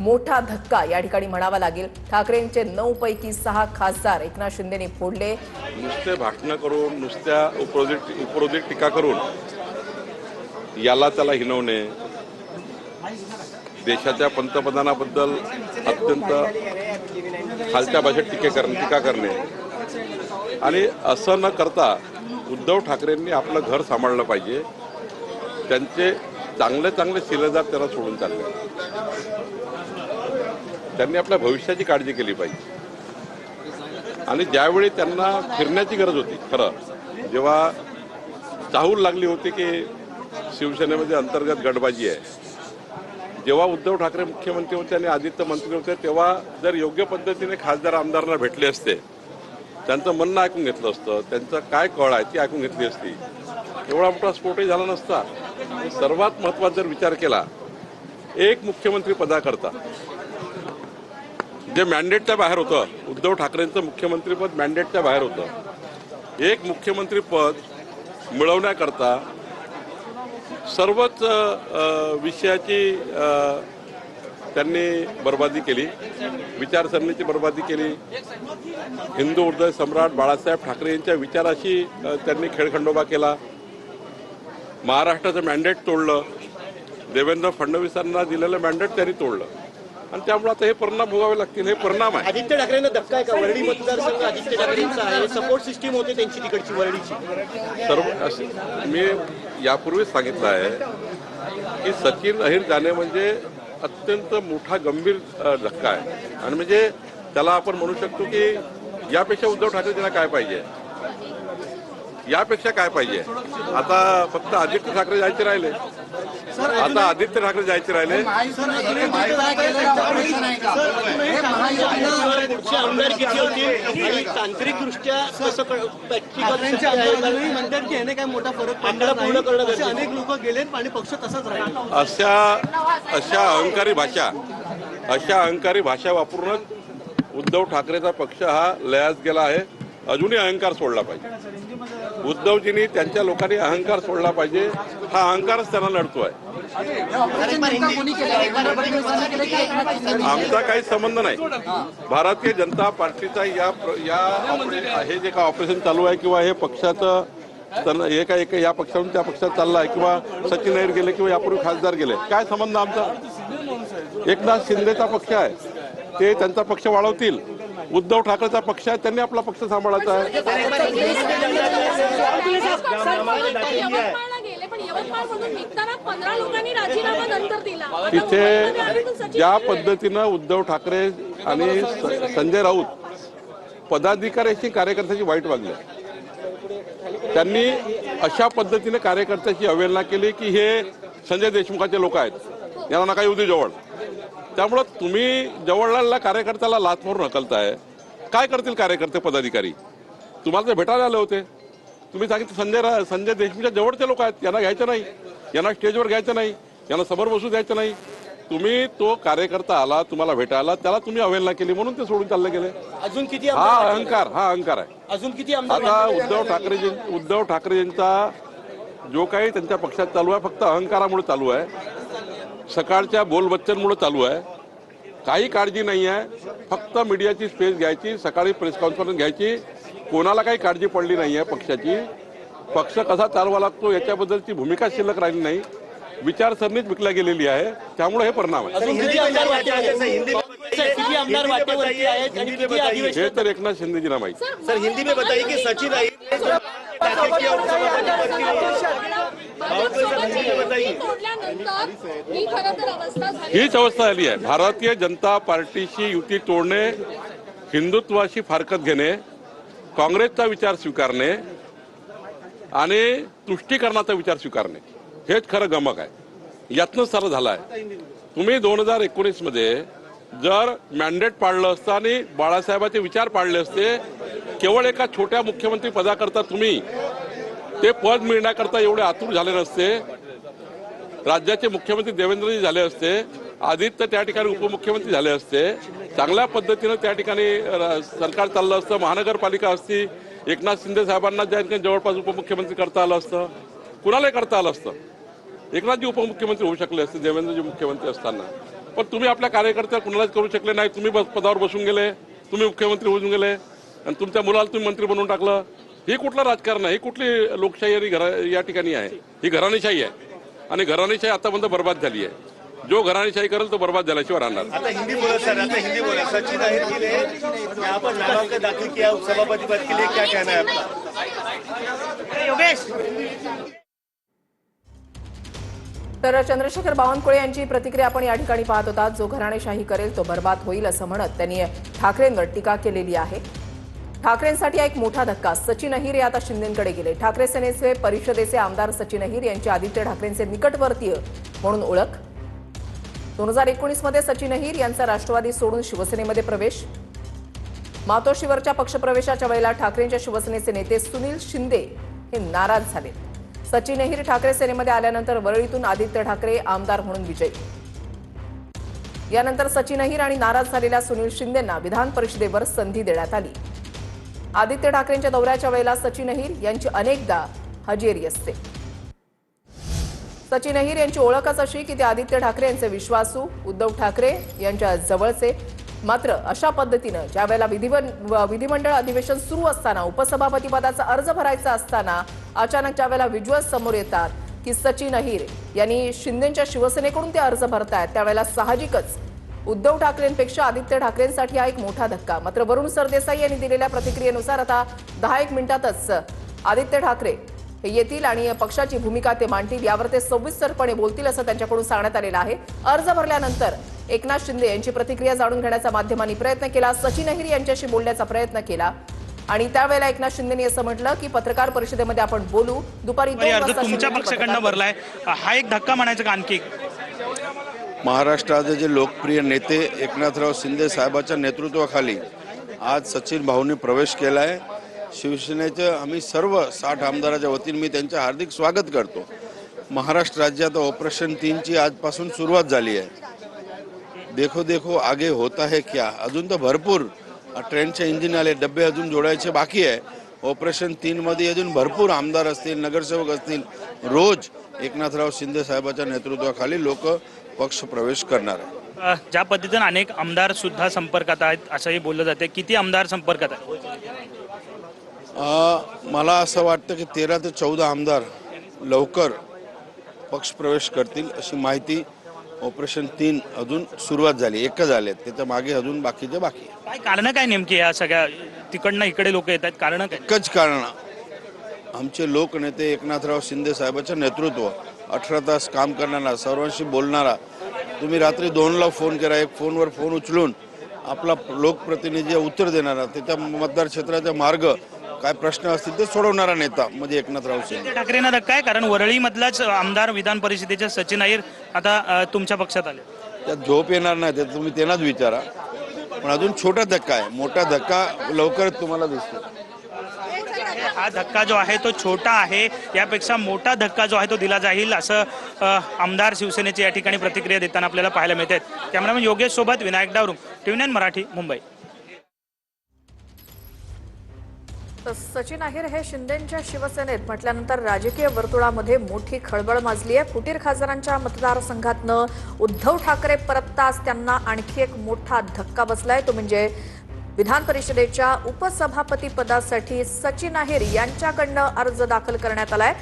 मोठा धक्का या ठिकाणी म्हणावा लागेल। ठाकरेंचे 9 पैकी 6 खासदार एकनाथ शिंदेने फोडले। नुसते भाषण करून नुसत्या उपरोधिक टीका करून याला त्याला हिनवणे, देशाच्या पंतप्रधानाबद्दल अत्यंत खालच्या भाषेत टीका करणे आणि असं न करता उद्धव ठाकरेंनी आपलं घर सांभाळलं पाहिजे। त्यांचे चांगले शिलेदार त्यांना सोडून चालले, त्यांनी आपल्या भविष्याची काळजी केली पाहिजे। आणि ज्यावेळी त्यांना फिरण्याची गरज होती, खरं जेव्हा चाहूल लागली होती की शिवसेनेमध्ये अंतर्गत गटबाजी आहे, जेव्हा उद्धव ठाकरे मुख्यमंत्री होते आणि आदित्य मंत्री होते, तेव्हा जर योग्य पद्धतीने खासदार आमदारांना भेटले असते, त्यांचं म्हणणं ऐकून घेतलं असतं, त्यांचं काय कळ आहे ती ऐकून घेतली असती, एवढा मोठा स्फोटही झाला नसता। सर्वात महत्त्वाचा जर विचार केला, एक मुख्यमंत्री पदाकरता जे मॅन्डेटच्या बाहेर होतं, उद्धव ठाकरेंचं मुख्यमंत्रीपद मॅन्डेटच्या बाहेर होतं, एक मुख्यमंत्री पद मिळवण्याकरता सर्वच विषयाची त्यांनी बर्बादी केली, विचारसरणीची बर्बादी केली। हिंदू हृदय सम्राट बाळासाहेब ठाकरे यांच्या विचाराशी त्यांनी खेळखंडोबा केला, महाराष्ट्राचं मॅन्डेट तोडलं, देवेंद्र फडणवीसांना दिलेलं मॅन्डेट त्यांनी तोडलं आणि त्यामुळे आता हे परिणाम भोगावे लागतील। हे परिणाम आहे। आदित्य ठाकरेंना धक्का आहे का? वरळी मतदारसंघ आदित्य ठाकरेंचा आहे, सपोर्ट सिस्टीम होते त्यांची तिकडची वरळीची। सर्व मी यापूर्वीच सांगितलं आहे की सचिन अहिर जाणे म्हणजे अत्यंत मोठा गंभीर धक्का आहे आणि म्हणजे त्याला आपण म्हणू शकतो की यापेक्षा उद्धव ठाकरे त्यांना काय पाहिजे, यापेक्षा काय पाहिजे। आता फक्त आदित्य ठाकरे जायचे राहिले, आता आदित्य ठाकरे जायचे राहिले। तांत्रिकदृष्ट्या अनेक लोक गेले आणि पक्ष तसाच राहिला। अशा अहंकारी भाषा वापरूनच उद्धव ठाकरेचा पक्ष हा लयास गेला आहे। अजूनही अहंकार सोडला पाहिजे। उद्धवजींनी त्यांच्या लोकांनी अहंकार सोडला पाहिजे, हा अहंकारच त्यांना लढतोय। आमचा काही संबंध नाही। भारतीय जनता पार्टीचा हे जे काय ऑपरेशन चालू आहे किंवा हे पक्षाचं हे काय या पक्षातून त्या पक्षात चाललं आहे किंवा सचिन अहिर गेले किंवा यापूर्वी खासदार गेले, काय संबंध आमचा? एकनाथ शिंदेचा पक्ष आहे, ते त्यांचा पक्ष वाढवतील। उद्धव ठाकरेचा पक्ष आहे, त्यांनी आपला पक्ष सांभाळायचा आहे। तिथे ज्या पद्धतीनं उद्धव ठाकरे आणि संजय राऊत पदाधिकाऱ्याशी कार्यकर्त्याची वाईट वागले, त्यांनी अशा पद्धतीने कार्यकर्त्याची अवहेलना केली की हे संजय देशमुखाचे लोक आहेत, यांना नका येऊ दे जवळ। त्यामुळे तुम्ही जवळला कार्यकर्त्याला लाथ मारून हकलताय। काय करतील कार्यकर्ते पदाधिकारी? तुम्हाला ते भेटायला आले होते, तुम्ही सांगितलं संजय देशमुखच्या जवळचे लोक आहेत, यांना घ्यायचं नाही, यांना स्टेजवर घ्यायचं नाही, यांना समोर बसू द्यायचं नाही। तुम्ही तो कार्यकर्ता आला तुम्हाला भेटायला, त्याला तुम्ही अवहेलना केली म्हणून ते सोडून चालले गेले। अजून किती हा अहंकार आहे। अजून किती आता उद्धव ठाकरेंचा जो काही त्यांच्या पक्षात चालू आहे फक्त अहंकारामुळे चालू आहे, सकाळच्या बोलबच्चनमुळे चालू आहे। काही काळजी नाही आहे, फक्त मीडियाची स्पेस घ्यायची, सकाळी प्रेस कॉन्फरन्स घ्यायची, कोणाला काही काळजी पडली नाही आहे पक्षाची। पक्ष कसा चालवा लागतो याच्याबद्दलची भूमिका शिल्लक राहिली नाही, विचारसरणीच विकल्या गेलेली आहे, त्यामुळे हे परिणाम आहे। हे तर एकनाथ शिंदेजींना माहिती। सर हिंदी में बताइए कि सचिन हीच अवस्था झाली आहे। भारतीय जनता पार्टीशी युती तोडणे, हिंदुत्वाशी फारकत घेणे, काँग्रेसचा विचार स्वीकारणे आणि तुष्टीकरणाचा विचार स्वीकारणे, हेच खरं गमक आहे। यातनंच सारं झालं आहे। तुम्ही 2019 मध्ये जर मॅन्डेट पाळलं असतं आणि बाळासाहेबांचे विचार पाळले असते, केवळ एका छोट्या मुख्यमंत्री पदाकरता तुम्ही ते पद मिळण्याकरता एवढे आतुर झाले नसते। राज्याचे मुख्यमंत्री देवेंद्रजी झाले असते, आदित्य त्या ठिकाणी उपमुख्यमंत्री झाले असते, चांगल्या पद्धतीनं त्या ठिकाणी सरकार चाललं असतं, महानगरपालिका असती, एकनाथ शिंदे साहेबांना ज्या ठिकाणी जवळपास उपमुख्यमंत्री करता आलं असतं, कुणालाही करता आलं असतं। एकनाथजी उपमुख्यमंत्री होऊ शकले असते देवेंद्रजी मुख्यमंत्री असताना। पण तुम्ही आपल्या कार्यकर्त्या कुणालाच करू शकले नाही. तुम्ही पदावर बसून गेले, तुम्ही मुख्यमंत्री होऊन गेले आणि तुमच्या मुलाला तुम्ही मंत्री बनवून टाकलं. ही कुठलं राजकारण आहे? ही कुठली लोकशाही आणि या ठिकाणी आहे? ही घराणेशाही आहे आणि घराणेशाही आतापर्यंत बर्बाद झाली आहे. जो घराणेशाही करेल तो बर्बाद झाल्याशिवाय राहणार. आता हिंदी बोला सर, आता हिंदी बोला. सचिन अहिर के लिए यहाँ पर नामांकन दाखिल किया उपसभापति पद के लिए, क्या कहना है आपका? योगेश तर चंद्रशेखर बावनकुळे यांची प्रतिक्रिया आपण या ठिकाणी पाहत होता. जो घराणेशाही करेल तो बर्बाद होईल असं म्हणत त्यांनी ठाकरेंवर टीका केलेली आहे. ठाकरेंसाठी एक मोठा धक्का. सचिन अहिर हे आता शिंदेंकडे गेले. ठाकरे सेनेचे परिषदेचे आमदार सचिन अहिर यांची आदित्य ठाकरेंचे निकटवर्तीय म्हणून ओळख. 2019 मध्ये सचिन अहिर यांचा राष्ट्रवादी सोडून शिवसेनेमध्ये प्रवेश. मातोश्रीवरच्या पक्षप्रवेशाच्या वेळेला ठाकरेंच्या शिवसेनेचे नेते सुनील शिंदे हे नाराज झाले. सचिन अहिर ठाकरे सेनेमध्ये आल्यानंतर वरळीतून आदित्य ठाकरे आमदार म्हणून विजयी. यानंतर सचिन अहिर आणि नाराज झालेल्या सुनील शिंदेंना विधान परिषदेवर संधी देण्यात आली. आदित्य ठाकरेंच्या दौऱ्याच्या वेळेला सचिन अहिर यांची अनेकदा हजेरी असते. सचिन अहिर यांची ओळखच अशी की ते आदित्य ठाकरे यांचे विश्वासू, उद्धव ठाकरे यांच्या जवळचे. मात्र अशा पद्धतीनं ज्यावेळेला विधिमंडळ अधिवेशन सुरू असताना उपसभापती पदाचा अर्ज भरायचा असताना अचानक ज्यावेळेला व्हिज्युअल समोर येतात की सचिन अहिर यांनी शिंदेच्या शिवसेनेकडून ते अर्ज भरतायत, त्यावेळेला साहजिकच उद्धव ठाकरेंपेक्षा आदित्य ठाकरेंसाठी हा एक मोठा धक्का. मात्र वरुण सरदेसाई यांनी दिलेल्या प्रतिक्रियेनुसार आता 10-1 मिनिटातच आदित्य ठाकरे हे येतील आणि पक्षाची भूमिका ते मांडतील, यावर ते सविस्तरपणे बोलतील असं त्यांच्याकडून सांगण्यात आलेलं आहे. अर्ज भरल्यानंतर एकनाथ शिंदे यांची प्रतिक्रिया जाणून घेण्याचा माध्यमांनी प्रयत्न केला. सचिन अहिर यांच्याशी बोलण्याचा प्रयत्न केला आणि त्यावेळेला एकनाथ शिंदेंनी असं म्हटलं की पत्रकार परिषदेमध्ये आपण बोलू. दुपारी 2 वाजता तुमच्या पक्षाकडनं भरलाय, हा एक धक्का म्हणायचा का आणखी? महाराष्ट्राचे जे लोकप्रिय नेते एकनाथराव शिंदे साहेबांच्या नेतृत्वाखाली आज सचिन भाऊंनी प्रवेश केला आहे. शिवसेनेचे आम्ही सर्व 60 आमदाराच्या वतीने मी त्यांचे हार्दिक स्वागत करतो. महाराष्ट्र राज्यात ऑपरेशन 3ची आजपासून सुरुवात झाली आहे. देखो देखो आगे होता है क्या. अजून तर भरपूर ट्रेनचे इंजिन आले, डबे अजून जोडायचे बाकी आहे. ऑपरेशन 3 मध्ये अजून भरपूर आमदार असतील, नगरसेवक असतील. रोज एकनाथराव शिंदे साहेबांच्या नेतृत्वाखाली लोक पक्ष प्रवेश करणार आहे. ज्या पद्धतीने अनेक आमदार सुद्धा संपर्कात आहेत असंही बोललं जाते, किती आमदार संपर्कात आहेत? मला असं वाटतं की 13 ते 14 आमदार लवकर पक्ष प्रवेश करतील अशी माहिती. ऑपरेशन 3 अजून सुरुवात झाली, एक झाले, त्याच्या मागे अजून बाकीचे बाकी. काय कारण काय नेमकी या सगळ्या तिकडनं इकडे लोक येतात? कारण काय? एकच कारण, आमचे लोकनेते एकनाथराव शिंदे साहेबांचं नेतृत्व, 18 तास काम करणारा, सर्वांशी बोलणारा. तुम्ही रात्री 2ला फोन करा, एक फोनवर फोन उचलून आपला लोकप्रतिनिधी उत्तर देणारा, त्याच्या मतदार क्षेत्राचा मार्ग काय प्रश्न असतील ते सोडवणारा नेता म्हणजे एकनाथराव शिंदे. ठाकरेंना धक्का आहे, कारण वरळीमधलाच आमदार विधान परिषदेचे सचिन अहिर आता तुमच्या पक्षात आले. त्यात झोप येणार नाही, ते तुम्ही त्यांनाच विचारा. पण अजून छोटा धक्का आहे, मोठा धक्का लवकरच तुम्हाला दिसतो. हा धक्का जो आहे तो छोटा आहे, यापेक्षा मोठा धक्का जो आहे तो दिला जाईल असं आमदार शिवसेनेचे या ठिकाणी प्रतिक्रिया देताना आपल्याला पाहायला मिळते. कॅमेरामॅन योगेश सोबत विनायक डावरुंग, TV9 मराठी, मुंबई. सचिन अहिर हे शिंदेंच्या शिवसेनेत म्हटल्यानंतर राजकीय वर्तुळामध्ये मोठी खळबळ माजली आहे. फुटीर खासदारांच्या मतदारसंघातनं उद्धव ठाकरे परतताच त्यांना आणखी एक मोठा धक्का बसलाय. तो म्हणजे विधान परिषदेच्या उपसभापती पदासाठी सचिन अहिर यांच्याकडनं अर्ज दाखल करण्यात आलाय.